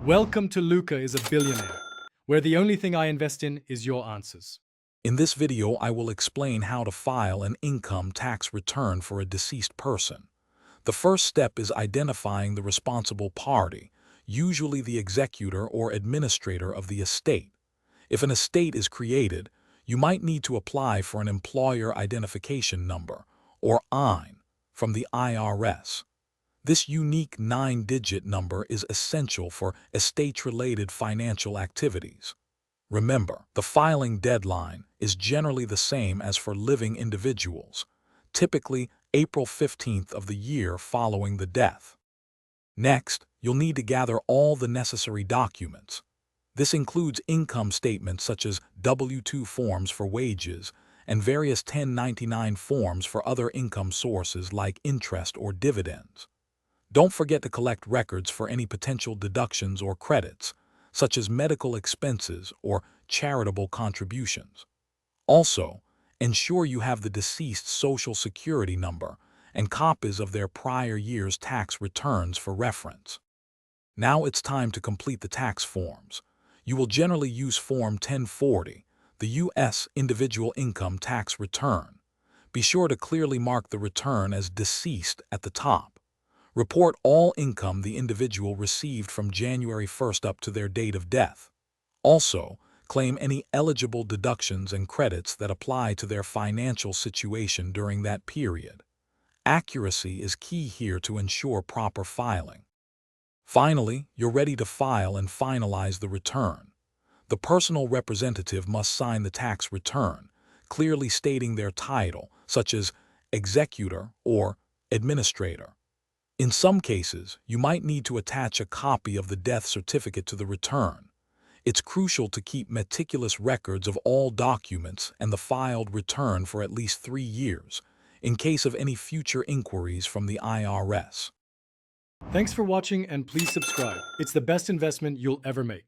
Welcome to Luca is a Billionaire, where the only thing I invest in is your answers. In this video, I will explain how to file an income tax return for a deceased person. The first step is identifying the responsible party, usually the executor or administrator of the estate. If an estate is created, you might need to apply for an employer identification number, or EIN, from the IRS. This unique 9-digit number is essential for estate-related financial activities. Remember, the filing deadline is generally the same as for living individuals, typically April 15th of the year following the death. Next, you'll need to gather all the necessary documents. This includes income statements such as W-2 forms for wages and various 1099 forms for other income sources like interest or dividends. Don't forget to collect records for any potential deductions or credits, such as medical expenses or charitable contributions. Also, ensure you have the deceased's Social Security number and copies of their prior year's tax returns for reference. Now it's time to complete the tax forms. You will generally use Form 1040, the U.S. Individual Income Tax Return. Be sure to clearly mark the return as deceased at the top. Report all income the individual received from January 1st up to their date of death. Also, claim any eligible deductions and credits that apply to their financial situation during that period. Accuracy is key here to ensure proper filing. Finally, you're ready to file and finalize the return. The personal representative must sign the tax return, clearly stating their title, such as Executor or Administrator. In some cases, you might need to attach a copy of the death certificate to the return. It's crucial to keep meticulous records of all documents and the filed return for at least 3 years, in case of any future inquiries from the IRS. Thanks for watching and please subscribe. It's the best investment you'll ever make.